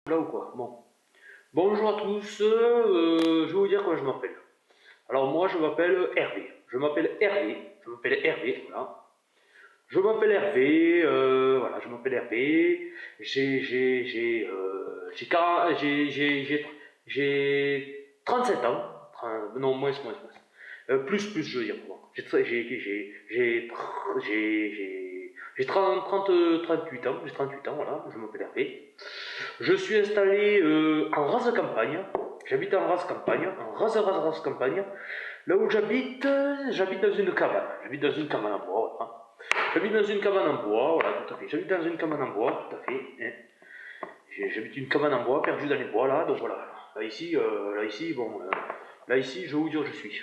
Là ou quoi? Bon. Bonjour à tous, je vais vous dire comment je m'appelle. Alors moi je m'appelle Hervé. Voilà. Je m'appelle Hervé, voilà, je m'appelle Hervé. J'ai 40 j'ai 37 ans. Non, moins. Plus, je veux dire. Bon. J'ai 38 ans, voilà, je m'appelle Hervé. Je suis installé en rase campagne. J'habite en rase campagne, en rase campagne. Là où j'habite dans une cabane. J'habite dans une cabane en bois, voilà. J'habite dans une cabane en bois, voilà, tout à fait. J'habite dans une cabane en bois, tout à fait. Hein. J'habite une cabane en bois, perdue dans les bois, là, donc voilà. Là ici, je vais vous dire où je suis.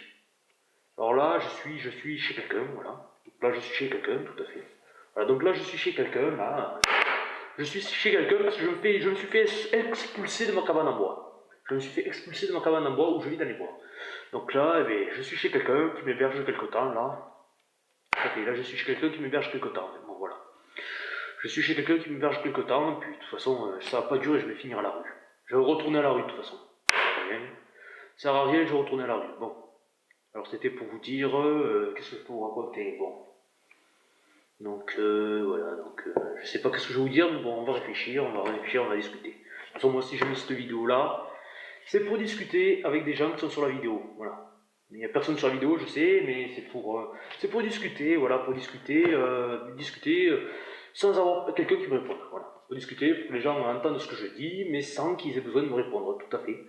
Alors là, je suis chez quelqu'un, voilà. Donc là, je suis chez quelqu'un, tout à fait. Voilà, donc là, je suis chez quelqu'un, là. Je suis chez quelqu'un parce que je me suis fait expulser de ma cabane en bois. Je me suis fait expulser de ma cabane en bois où je vis dans les bois. Donc là, eh bien, je suis chez quelqu'un qui m'héberge quelque temps, là. Ok, là, je suis chez quelqu'un qui m'héberge quelque temps. Bon, voilà. Je suis chez quelqu'un qui m'héberge quelque temps, et puis de toute façon, ça va pas durer, je vais finir à la rue. Je vais retourner à la rue de toute façon. Ça sert à rien, je vais retourner à la rue. Bon. Alors c'était pour vous dire, qu'est-ce que je peux vous raconter? Bon. Donc voilà, je sais pas qu'est-ce que je vais vous dire, mais bon, on va réfléchir, on va discuter. De toute façon, moi, si j'ai mis cette vidéo-là, c'est pour discuter avec des gens qui sont sur la vidéo, voilà. Il n'y a personne sur la vidéo, je sais, mais c'est pour discuter, voilà, pour discuter sans avoir quelqu'un qui me réponde, voilà. Pour discuter, pour que les gens entendent ce que je dis, mais sans qu'ils aient besoin de me répondre, tout à fait.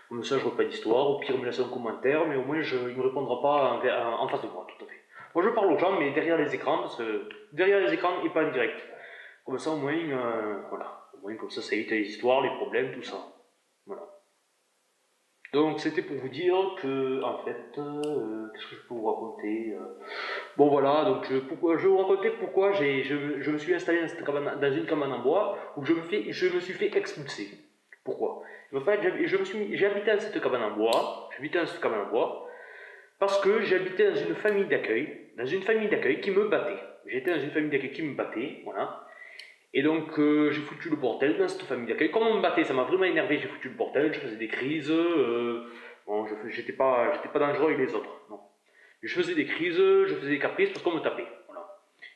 Comme ça, je ne vois pas d'histoire, au pire, il me laisse un commentaire, mais au moins, il ne me répondra pas en face de moi, tout à fait. Moi, je parle aux gens, mais derrière les écrans, parce que derrière les écrans et pas en direct. Comme ça, au moins, voilà. Au moins, comme ça évite les histoires, les problèmes, tout ça. Voilà. Donc, c'était pour vous dire que, en fait, qu'est-ce que je peux vous raconter Bon, voilà, donc, je vais vous raconter pourquoi je me suis installé dans une cabane en bois où je me suis fait expulser. Pourquoi? En fait, j'ai habité dans cette cabane en bois, parce que j'habitais dans une famille d'accueil qui me battait. J'étais dans une famille d'accueil qui me battait, voilà. Et donc j'ai foutu le bordel dans cette famille d'accueil. Comme on me battait, ça m'a vraiment énervé, j'ai foutu le bordel, je faisais des crises. Bon, j'étais pas dangereux avec les autres, non. Je faisais des crises, je faisais des caprices parce qu'on me tapait, voilà.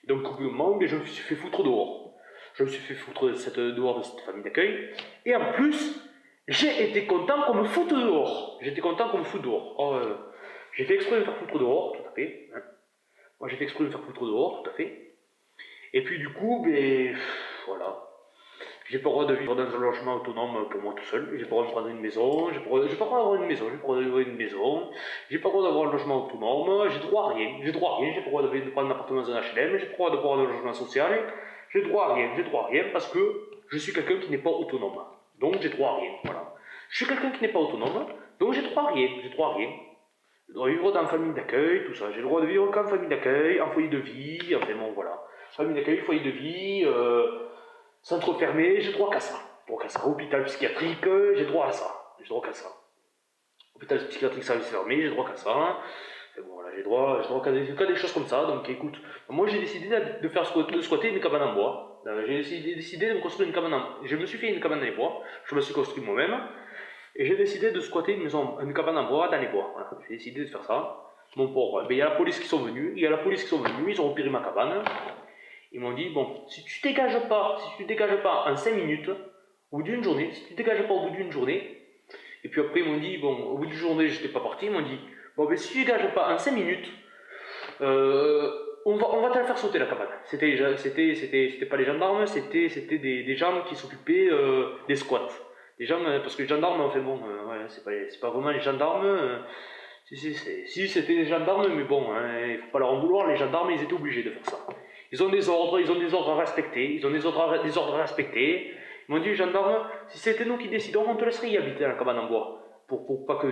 Et donc au bout d'un moment, je me suis fait foutre dehors. Je me suis fait foutre dehors de cette famille d'accueil. Et en plus, j'ai été content qu'on me foute dehors. Oh, j'ai fait exprès de me faire foutre dehors, tout à fait. Hein. Moi, j'ai fait exprès de me faire foutre dehors, tout à fait. Et puis, du coup, voilà. J'ai pas le droit de vivre dans un logement autonome pour moi tout seul. J'ai pas le droit de prendre une maison. J'ai pas le droit d'avoir une maison. J'ai pas le droit d'avoir une maison. J'ai pas le droit d'avoir un logement autonome. J'ai droit à rien. J'ai pas le droit de prendre un appartement dans un HLM. J'ai pas le droit d'avoir un logement social. J'ai droit à rien parce que je suis quelqu'un qui n'est pas autonome. Donc, j'ai droit à rien. Voilà. Je suis quelqu'un qui n'est pas autonome. Donc, j'ai droit à rien. Je dois vivre dans une famille d'accueil, tout ça. J'ai le droit de vivre qu'en famille d'accueil, en foyer de vie, enfin bon, voilà. Famille d'accueil, foyer de vie, centre fermé, j'ai droit qu'à ça. Hôpital psychiatrique, j'ai droit à ça. Hôpital psychiatrique, service fermé, j'ai droit qu'à ça. Et bon, voilà, j'ai droit qu'à des choses comme ça. Donc écoute, moi j'ai décidé de squatter une cabane en bois. J'ai décidé de me construire une cabane en bois. Je me suis fait une cabane en bois, je me suis construit moi-même. Et j'ai décidé de squatter une cabane en bois dans les bois. Voilà. J'ai décidé de faire ça. Mon pauvre, il y a la police qui sont venus, ils ont repéré ma cabane. Ils m'ont dit, bon, si tu dégages pas en 5 minutes, au bout d'une journée, et puis après ils m'ont dit, bon, au bout d'une journée, j'étais pas parti, ils m'ont dit, bon, ben si tu dégages pas en 5 minutes, euh, on va te la faire sauter la cabane. C'était pas les gendarmes, c'était des gens qui s'occupaient des squats. Les gens, parce que les gendarmes, enfin bon, ouais, c'est pas vraiment les gendarmes. Si c'était les gendarmes, mais bon, hein, il faut pas leur en vouloir, les gendarmes, ils étaient obligés de faire ça. Ils ont des ordres à respecter, à respecter. Ils m'ont dit, les gendarmes, si c'était nous qui décidons, on te laisserait y habiter dans la cabane en bois. Pour pas que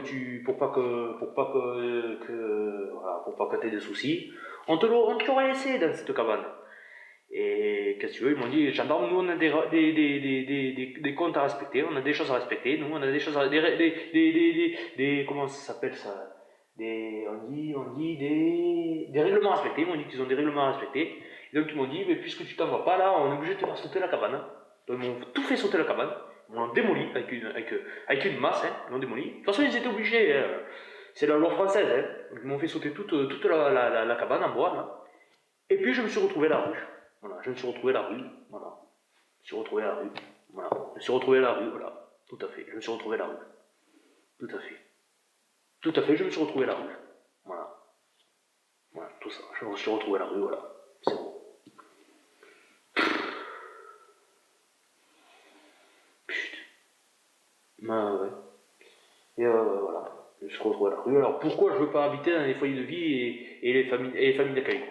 t'aies de soucis. On te l'aurait laissé dans cette cabane. Et qu'est-ce que tu veux, ils m'ont dit, les gendarmes, nous on a des comptes à respecter, on a des choses à respecter, nous on a des choses à... comment ça s'appelle ça on dit des règlements à respecter, ils m'ont dit qu'ils ont des règlements à respecter. Et donc ils m'ont dit, mais puisque tu t'en vas pas là, on est obligé de te faire sauter la cabane. Donc ils m'ont tout fait sauter la cabane. Ils l'ont démoli avec une masse, hein, ils l'ont démoli. De toute façon, ils étaient obligés, c'est la loi française, hein. Ils m'ont fait sauter toute la cabane en bois, là. Et puis je me suis retrouvé à la rue. Voilà, je me suis retrouvé à la rue, voilà. Je me suis retrouvé à la rue, voilà. Je me suis retrouvé à la rue, voilà. Tout à fait, je me suis retrouvé à la rue. Tout à fait. Tout à fait, je me suis retrouvé à la rue. Voilà. Voilà, tout ça. Je me suis retrouvé à la rue, voilà. C'est bon. Putain. Bah ouais. Et voilà. Je me suis retrouvé à la rue. Alors pourquoi je veux pas habiter dans les foyers de vie et les familles d'accueil?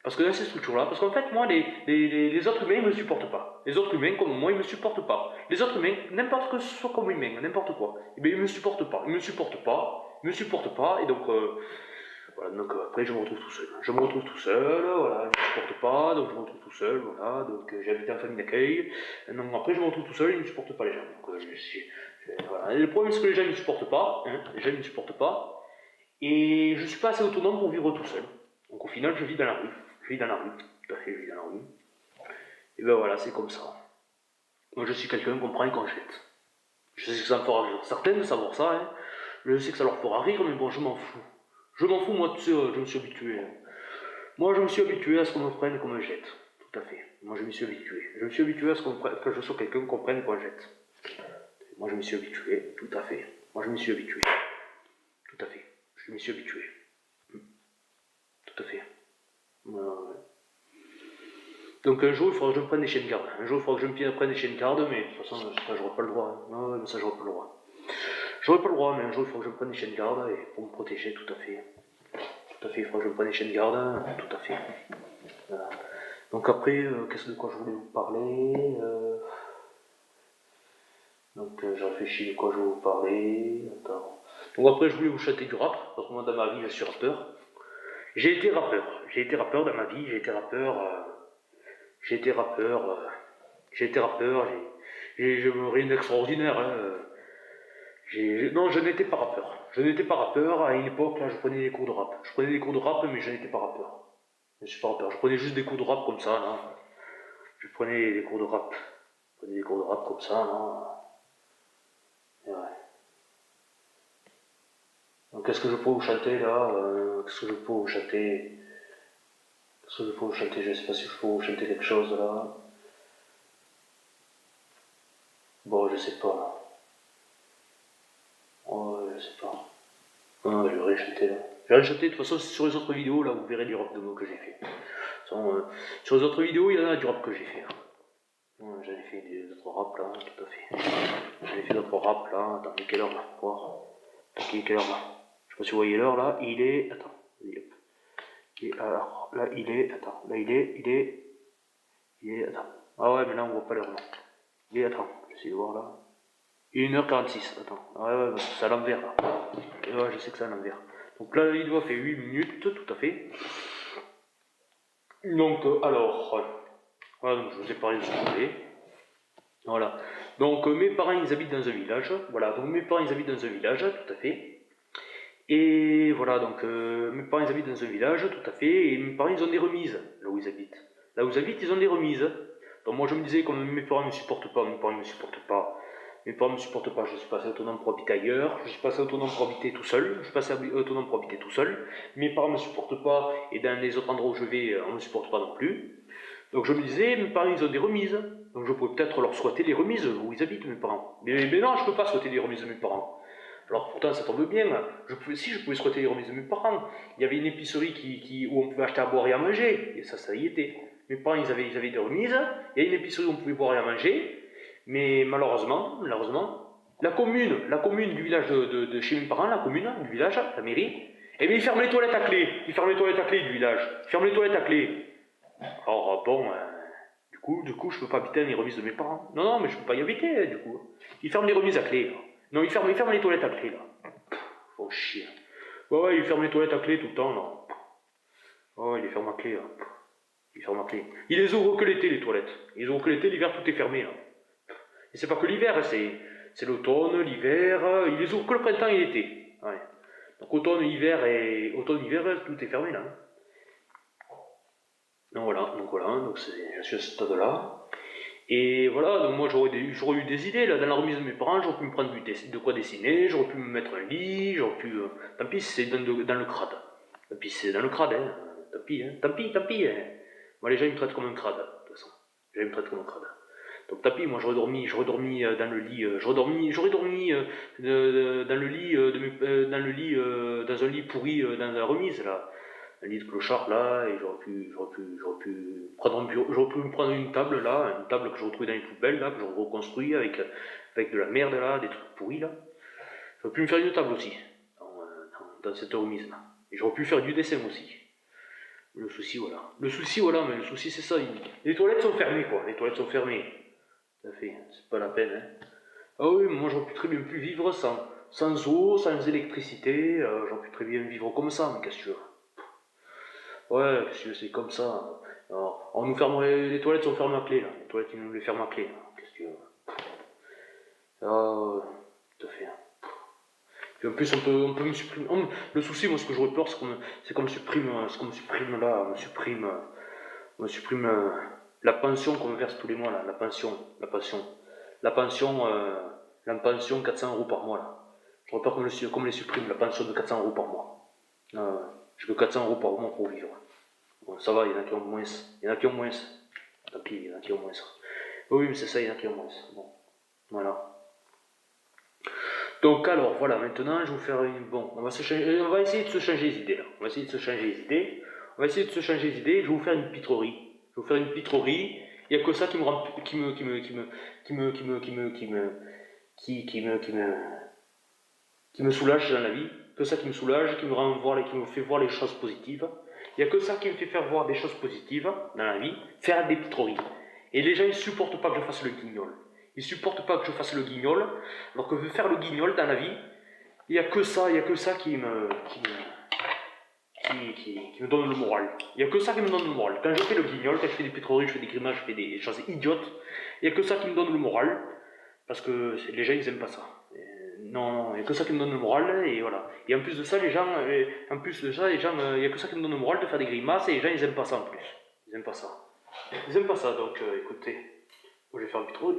Parce que dans ces structures-là, parce qu'en fait, moi, les autres humains, ils me supportent pas. Les autres humains, comme moi, ils me supportent pas. Les autres humains, n'importe que ce soit comme humain, n'importe quoi, eh bien, ils me supportent pas. Ils me supportent pas. Ils me supportent pas. Et donc, voilà, donc après, je me retrouve tout seul. Je me retrouve tout seul, voilà, ils me supportent pas, donc je me retrouve tout seul, voilà, donc j'ai habité en famille d'accueil. Donc après, je me retrouve tout seul, ils ne me supportent pas les gens. Donc, voilà. Et le problème, c'est que les gens ne me supportent pas. Hein, les gens ne me supportent pas. Et je suis pas assez autonome pour vivre tout seul. Donc au final, je vis dans la rue. Je vis dans la rue, tout à fait, je vis dans la rue. Et ben voilà, c'est comme ça. Moi, je suis quelqu'un qu'on prend et qu'on jette. Je sais que ça me fera rire certains de savoir ça, hein. Je sais que ça leur fera rire, mais bon, je m'en fous. Je m'en fous, moi, tu sais, je me suis habitué. Hein. Moi, je me suis habitué à ce qu'on me prenne et qu'on me jette. Tout à fait. Moi, je me suis habitué. Je me suis habitué à ce que je sois quelqu'un qu'on prenne et qu'on jette. Moi, je me suis habitué, tout à fait. Moi, je me suis habitué. Tout à fait. Je me suis habitué. Tout à fait. Donc un jour, il faudra que je me prenne des chiens de garde. Un jour, il faudra que je me prenne des chiens de garde, mais de toute façon, ça, j'aurai pas le droit. Hein. Non, mais ça, j'aurai pas le droit. J'aurai pas le droit, mais un jour, il faudra que je me prenne des chiens de garde et pour me protéger, tout à fait. Tout à fait, il faudra que je me prenne des chiens de garde, tout à fait. Voilà. Donc après, qu'est-ce de quoi je voulais vous parler Donc j'ai réfléchi de quoi je voulais vous parler. Attends. Donc après, je voulais vous chanter du rap, parce que moi, dans ma vie, je suis rappeur. J'ai été rappeur dans ma vie, j'ai été rappeur, j'ai rien d'extraordinaire. Hein. Non, je n'étais pas rappeur. Je n'étais pas rappeur, à une époque, là, je prenais des cours de rap. Je prenais des cours de rap, mais je n'étais pas rappeur. Je ne suis pas rappeur, je prenais juste des cours de rap comme ça, là. Je prenais des cours de rap. Je prenais des cours de rap comme ça, là. Et ouais. Donc qu'est-ce que je peux vous chanter, là Qu'est-ce que je peux vous chanter Qu'est-ce que je peux vous chanter Je sais pas si je peux vous chanter quelque chose, là. Bon, je sais pas. Oh, je sais pas. Non, je vais rien chanter là. Je vais rien chanter, de toute façon, sur les autres vidéos, là, vous verrez du rap de mots que j'ai fait. De toute façon, sur les autres vidéos, il y en a du rap que j'ai fait. J'en ai fait d'autres rap là, tout à fait. J'en ai fait d'autres rap là. Attends, quelle heure là voir. Quelle heure là Je sais pas si vous voyez l'heure là. Il est. Attends. Et alors, là, il est. Attends. Là, il est. Attends. Ah ouais, mais là, on voit pas l'heure là. Il est. Attends. J'essaie de voir là. Il est 1h46, attends. Ouais, parce que c'est à l'envers là. Ouais, je sais que c'est à l'envers. Donc là, la vidéo fait 8 minutes, tout à fait. Donc, alors, voilà, donc je vous ai parlé de ce que je voulais. Voilà. Donc, mes parents, ils habitent dans un village. Voilà, donc mes parents, ils habitent dans un village, tout à fait. Et voilà, donc, mes parents, ils habitent dans un village, tout à fait. Et mes parents, ils ont des remises, là où ils habitent. Là où ils habitent, ils ont des remises. Donc, moi, je me disais, comme mes parents ne me supportent pas, mes parents ne me supportent pas. Mes parents ne me supportent pas, je suis passé autonome pour habiter ailleurs, je suis passé autonome pour habiter tout seul, je suis passé autonome pour habiter tout seul, mes parents ne me supportent pas, et dans les autres endroits où je vais, on ne me supporte pas non plus. Donc je me disais, mes parents ils ont des remises, donc je pourrais peut-être leur souhaiter les remises où ils habitent, mes parents. Mais non, je ne peux pas souhaiter les remises de mes parents. Alors pourtant ça tombe bien, si je pouvais souhaiter les remises de mes parents, il y avait une épicerie où on pouvait acheter à boire et à manger, et ça y était. Mes parents ils avaient des remises, il y a une épicerie où on pouvait boire et à manger, mais malheureusement, la commune du village de chez mes parents, la commune du village, la mairie, eh bien ils ferment les toilettes à clé. Ils ferment les toilettes à clé du village. Ils ferment les toilettes à clé. Alors bon, du coup, je peux pas habiter dans les remises de mes parents. Non, mais je peux pas y habiter, du coup. Ils ferment les remises à clé. Non, ils ferment les toilettes à clé, là. Oh chier. Ouais, ils ferment les toilettes à clé tout le temps, là. Ouais, ils les ferment à clé, là. Ils ferment à clé. Ils les ouvrent que l'été, les toilettes. Ils ouvrent que l'été, l'hiver, tout est fermé, là. Et c'est pas que l'hiver, c'est l'automne, l'hiver, ils les ouvrent que le printemps et l'été. Ouais. Donc automne, hiver, tout est fermé là. Donc voilà, je suis à ce stade-là. Et voilà, donc moi j'aurais eu des idées, là, dans la remise de mes parents, j'aurais pu me prendre de quoi dessiner, j'aurais pu me mettre un lit, j'aurais pu... tant pis si c'est dans le crade. Tant pis si c'est dans le crade, hein. Tant pis, hein. Moi les gens ils me traitent comme un crade, de toute façon. Les gens ils me traitent comme un crade. Donc tant pis, moi j'aurais dormi dans le lit, j'aurais dormi dans le lit, dans un lit pourri dans la remise, là. Un lit de clochard là, et j'aurais pu me prendre une table là, une table que je retrouvais dans les poubelles là, que je reconstruis avec de la merde là, des trucs pourris là. J'aurais pu me faire une table aussi, dans cette remise là. Et j'aurais pu faire du dessin aussi. Le souci voilà, mais le souci c'est ça. Les toilettes sont fermées quoi, les toilettes sont fermées. Ça fait, c'est pas la peine hein. Ah oui, moi j'aurais pu très bien pu vivre sans eau, sans électricité, j'aurais pu très bien vivre comme ça, mais qu'est-ce que tu veux. Ouais, qu'est-ce que tu veux, c'est comme ça. Alors, on nous ferme les toilettes sont fermées à clé là. Les toilettes ils nous les ferment à clé. Là. Qu'est-ce que tu veux. Ah, tout à fait. Puis en plus on peut me supprimer. Le souci, moi ce que j'aurais peur, c'est qu'on me supprime là, on me supprime la pension qu'on me verse tous les mois là, la pension, la pension 400 € par mois là. J'aurais peur qu'on me les supprime, la pension de 400 € par mois. J'ai que 400 € par mois pour vivre. Bon, ça va, il y en a qui ont moins. Tant pis, il y en a qui ont moins. Oui, mais c'est ça, il y en a qui ont moins. Bon, voilà. Donc alors, voilà, maintenant, je vais vous faire une... Bon, on va essayer de se changer les idées, là. On va essayer de se changer les idées. Je vais vous faire une pitrerie. Il n'y a que ça qui me soulage dans la vie. Que ça qui me soulage, qui me fait voir les choses positives. Il n'y a que ça qui me fait faire voir des choses positives dans la vie, faire des pitreries. Et les gens, ils ne supportent pas que je fasse le guignol. Alors que faire le guignol dans la vie, il n'y a que ça qui me donne le moral. Il n'y a que ça qui me donne le moral. Quand je fais le guignol, quand je fais des pitreries, je fais des grimaces, je fais des choses idiotes, il n'y a que ça qui me donne le moral, parce que les gens, ils n'aiment pas ça. Non, il n'y a que ça qui me donne le moral, et voilà. Et en plus de ça, il n'y a que ça qui me donne le moral de faire des grimaces, et les gens, ils n'aiment pas ça en plus. Ils n'aiment pas ça, donc écoutez, moi, je vais faire une pitrerie,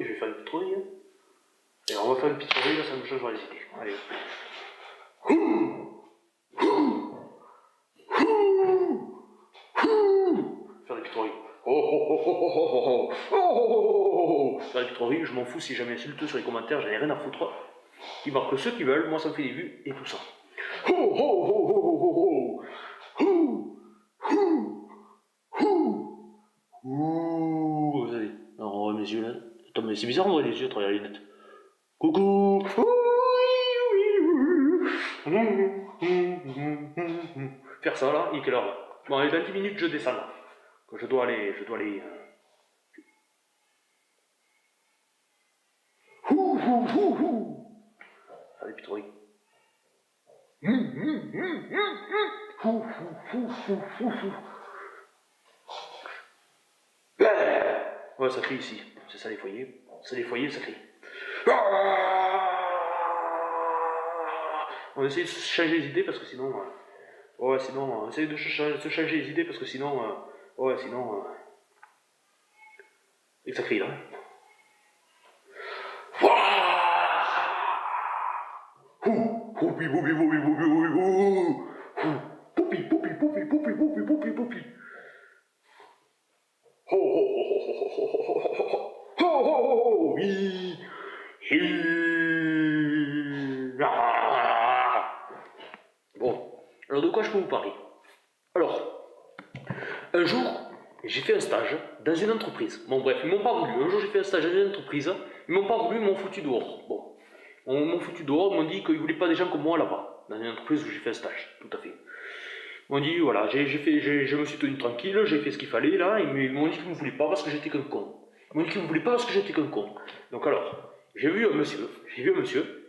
et on va faire une pitrerie, là, ça me changera les idées. Allez. Faire des pitreries. Faire des pitreries, je m'en fous si jamais insulte sur les commentaires, j'en ai rien à foutre. Ils marquent ceux qui veulent, moi ça me fait des vues et tout ça. Vous savez, alors on voit mes yeux là. Attends, mais c'est bizarre, on voit les yeux à travers les lunettes. Coucou. Faire ça là, et quelle heure? Bon, allez, dans 10 minutes je descends là. Je dois aller. Faire des pitreries. Ouais, ça crie ici. C'est ça les foyers. Ça crie. On essaie de se changer les idées parce que sinon... on essaie de se changer les idées parce que sinon... et ça crie là. Poupi. Oui. Bon, alors de quoi je peux vous parler? Alors, un jour, j'ai fait un stage dans une entreprise. Bon bref, ils m'ont pas voulu. Un jour j'ai fait un stage dans une entreprise, ils m'ont pas voulu, ils m'ont foutu dehors. Bon, ils m'ont foutu dehors, ils m'ont dit qu'ils voulaient pas des gens comme moi là-bas, dans une entreprise où j'ai fait un stage, tout à fait. Ils m'ont dit, voilà, je me suis tenu tranquille, j'ai fait ce qu'il fallait là, ils m'ont dit qu'ils me voulaient pas parce que j'étais qu'un con. Donc alors, j'ai vu un monsieur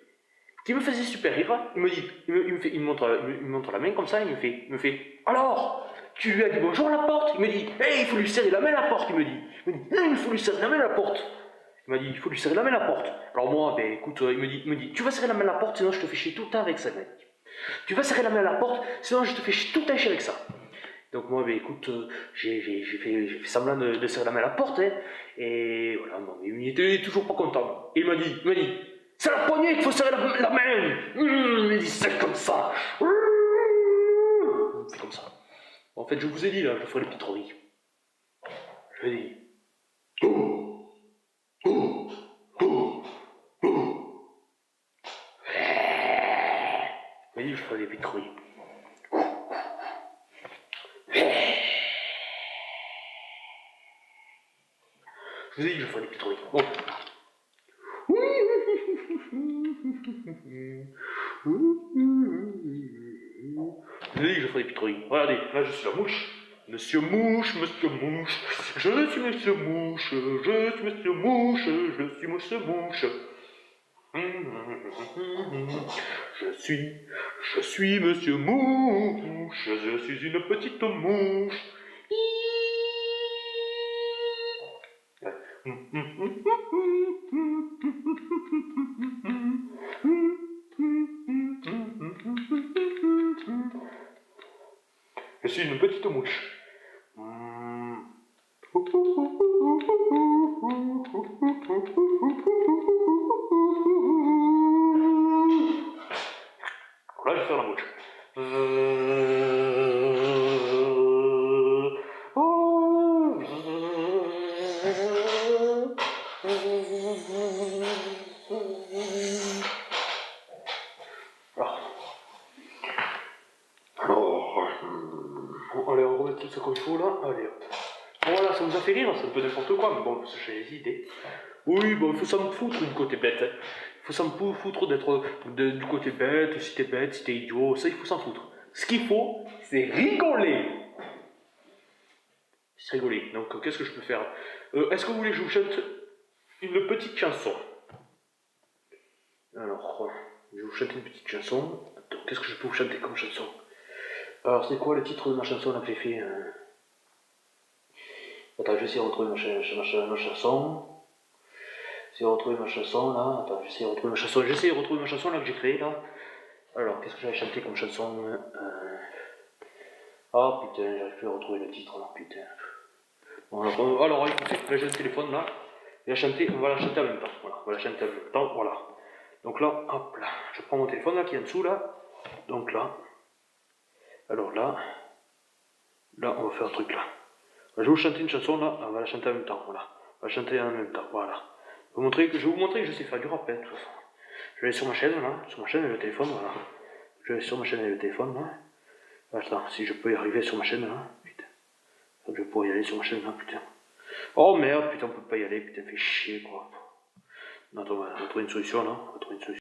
qui me faisait super rire, il me montre la main comme ça, il me fait, alors, tu lui as dit bonjour à la porte? Il me dit, hey, il faut lui serrer la main à la porte, il me dit, il faut lui serrer la main à la porte. Il m'a dit, il faut lui serrer la main à la porte. Alors moi, ben écoute, il me dit, tu vas serrer la main à la porte, sinon je te fais chier tout le temps avec ça. Tu vas serrer la main à la porte, sinon je te fais tout le temps chier avec ça. Donc moi, ben, écoute, j'ai fait semblant de serrer la main à la porte, hein, et voilà, bon, il était toujours pas content. Il m'a dit, c'est la poignée qu'il faut serrer la main. Il m'a dit, c'est comme ça. C'est comme ça. En fait, je vous ai dit, là, je ferai les pitreries. Je l'ai dit. Je l'ai dit, je ferai les pitreries. Je vous ai dit, je ferai les pitreries. Bon. Je vous ai dit que je ferai des pitreries. Regardez, là je suis la mouche. Monsieur Mouche, Monsieur Mouche. Je suis Monsieur Mouche. Je suis Monsieur Mouche. Je suis Monsieur Mouche. Je suis Monsieur Mouche. Je suis une petite mouche. Je suis une petite mouche. Là, je vais faire la mouche. Allez, on remet tout ça comme il faut là. Allez hop. Voilà, ça nous a fait rire, c'est un peu n'importe quoi, mais bon, j'ai les idées. Oui, bon, il faut s'en foutre du côté bête. Hein. Il faut s'en foutre d'être du côté bête, si t'es idiot, ça il faut s'en foutre. Ce qu'il faut, c'est rigoler. C'est rigoler. Donc, qu'est-ce que je peux faire? Est-ce que vous voulez que je vous chante une petite chanson? Alors, je vais vous chanter une petite chanson. Attends, qu'est-ce que je peux vous chanter comme chanson? Alors, c'est quoi le titre de ma chanson là que j'ai fait Attends, je vais essayer de retrouver ma chanson. J'essaie de retrouver ma chanson là. Attends, j'essaie de retrouver ma chanson. J'essaie de retrouver ma chanson là que j'ai créée là. Alors, qu'est-ce que j'avais chanté comme chanson Ah putain, j'arrive plus à retrouver le titre là, putain. Bon, alors écoutez, là j'ai le téléphone là. On va la chanter en même temps. Voilà, on va la chanter en même temps. Voilà. Donc là, hop là. Je prends mon téléphone là qui est en dessous là. Donc là. Alors là. Là, on va faire un truc là. Je vais vous chanter une chanson là. On va la chanter en même temps. Voilà. On va la chanter en même temps. Voilà. Je vais vous montrer que je sais faire du rap, hein, de toute façon. Je vais aller sur ma chaîne, là, sur ma chaîne et le téléphone, voilà. Je vais aller sur ma chaîne et le téléphone, là. Attends, si je peux y arriver sur ma chaîne, là, putain. Je vais pouvoir y aller sur ma chaîne, là, putain. Oh merde, putain, on peut pas y aller, putain, fait chier, quoi. Non, attends, on va trouver une solution, là. On va trouver une solution.